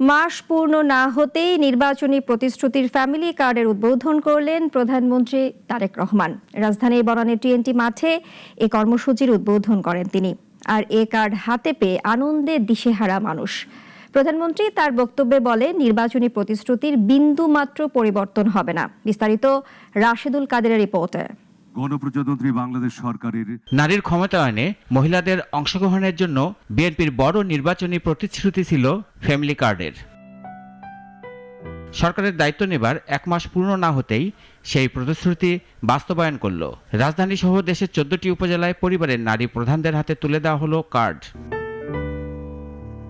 মাস পূর্ণ না হতেই নির্বাচনী প্রতিশ্রুতির ফ্যামিলি কার্ডের উদ্বোধন করলেন প্রধানমন্ত্রী তারেক রহমান। রাজধানীর বনানী টিএনটি মাঠে এ কর্মসূচির উদ্বোধন করেন তিনি। আর এ কার্ড হাতে পেয়ে আনন্দে দিশেহারা মানুষ। প্রধানমন্ত্রী তার বক্তব্যে বলেন, নির্বাচনী প্রতিশ্রুতির বিন্দু মাত্র পরিবর্তন হবে না। বিস্তারিত রাশেদুল কাদেরের রিপোর্টে। গণপ্রজাতন্ত্রী বাংলাদেশ সরকারের নারীর ক্ষমতায়নে মহিলাদের অংশগ্রহণের জন্য বিএনপির বড় নির্বাচনী প্রতিশ্রুতি ছিল ফ্যামিলি কার্ডের। সরকারের দায়িত্ব নেবার এক মাস পূর্ণ না হতেই সেই প্রতিশ্রুতি বাস্তবায়ন করল। রাজধানী সহ দেশের 14টি উপজেলায় পরিবারের নারী প্রধানদের হাতে তুলে দেওয়া হলো কার্ড।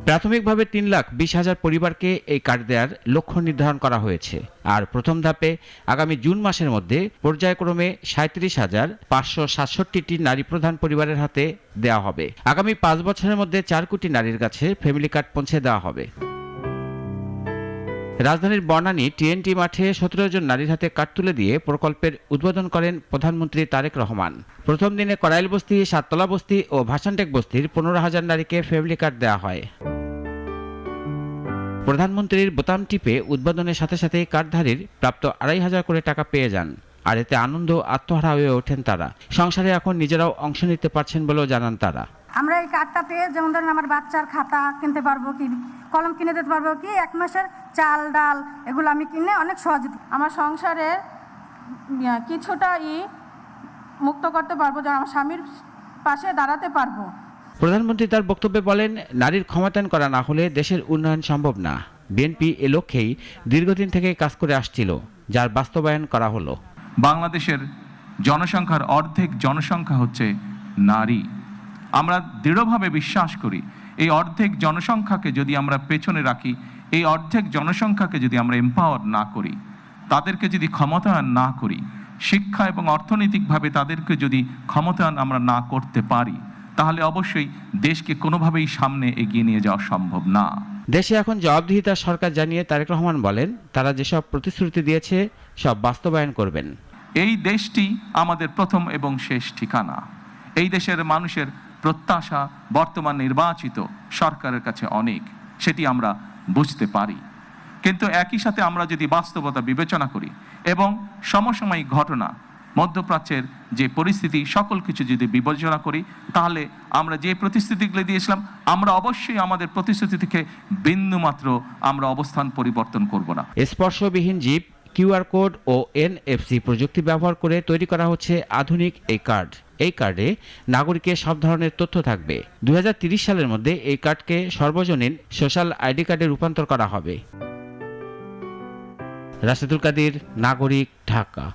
প্রাথমিকভাবে 3,20,000 পরিবারকে এই কার্ড দেওয়ার লক্ষ্য নির্ধারণ করা হয়েছে। আর প্রথম ধাপে আগামী জুন মাসের মধ্যে পর্যায়ক্রমে 37,567টি নারী প্রধান পরিবারের হাতে দেওয়া হবে। আগামী 5 বছরের মধ্যে 4 কোটি নারীর কাছে ফ্যামিলি কার্ড পৌঁছে দেওয়া হবে। রাজধানীর বনানী টিএনটি মাঠে 17 জন নারীর হাতে কার্ড তুলে দিয়ে প্রকল্পের উদ্বোধন করেন প্রধানমন্ত্রী তারেক রহমান। প্রথম দিনে করাইল বস্তি, সাততলা বস্তি ও ভাসানটেক বস্তির 15,000 নারীকে ফ্যামিলি কার্ড দেওয়া হয়। প্রধানমন্ত্রীর বোতাম টিপে উদ্বোধনের সাথে সাথে কার্ডধারীর প্রাপ্ত 2,500 করে টাকা পেয়ে যান। আর এতে আনন্দ আত্মহারা হয়ে ওঠেন তারা। সংসারে এখন নিজেরাও অংশ নিতে পারছেন বলেও জানান তারা। আমরা এই কার্ডটা পেয়ে যেমন ধরেন আমার বাচ্চার খাতা কিনতে পারবো, কি কলম কিনে দিতে পারবো, কি 1 মাসের চাল ডাল এগুলো আমি কিনে অনেক সহজ আমার সংসারের কিছুটা মুক্ত করতে পারবো, যেন আমার স্বামীর পাশে দাঁড়াতে পারবো। প্রধানমন্ত্রী তার বক্তব্যে বলেন, নারীর ক্ষমতায়ন করা না হলে দেশের উন্নয়ন সম্ভব না। বিএনপি এ লক্ষ্যেই দীর্ঘদিন থেকে কাজ করে আসছিল, যার বাস্তবায়ন করা হলো। বাংলাদেশের জনসংখ্যার অর্ধেক জনসংখ্যা হচ্ছে নারী। আমরা দৃঢ়ভাবে বিশ্বাস করি এই অর্ধেক জনসংখ্যাকে যদি আমরা পেছনে রাখি, এই অর্ধেক জনসংখ্যাকে যদি আমরা এম্পাওয়ার না করি, তাদেরকে যদি ক্ষমতায়ন না করি, শিক্ষা এবং অর্থনৈতিকভাবে তাদেরকে যদি ক্ষমতায়ন আমরা না করতে পারি, তাহলে অবশ্যই দেশকে কোনোভাবেই সামনে এগিয়ে নিয়ে যাওয়া সম্ভব না। দেশে এখন জবাবদিহিতার সরকার জানিয়ে তারেক রহমান বলেন, তারা যেসব প্রতিশ্রুতি দিয়েছে সব বাস্তবায়ন করবেন। এই দেশটি আমাদের প্রথম এবং শেষ ঠিকানা। এই দেশের মানুষের প্রত্যাশা বর্তমান নির্বাচিত সরকারের কাছে অনেক, সেটি আমরা বুঝতে পারি। কিন্তু একই সাথে আমরা যদি বাস্তবতা বিবেচনা করি এবং সমসাময়িক ঘটনা, মধ্যপ্রাচ্যের যে পরিস্থিতি, সকল কিছু যদি বিবেচনা করি, তাহলে আমরা যে প্রতিশ্রুতিগুলো দিয়েছিলাম, আমরা অবশ্যই আমাদের প্রতিশ্রুতি থেকে বিন্দুমাত্র আমরা অবস্থান পরিবর্তন করব না। স্পর্শবিহীন জিপ, কিউআর কোড ও এনএফসি প্রযুক্তি ব্যবহার করে তৈরি করা হচ্ছে আধুনিক এই কার্ড। এই কার্ডে নাগরিকের সব ধরনের তথ্য থাকবে। 2030 সালের মধ্যে এই কার্ডকে সর্বজনীন সোশ্যাল আইডি কার্ডে রূপান্তর করা হবে। রাশেদুল কাদের, নাগরিক, ঢাকা।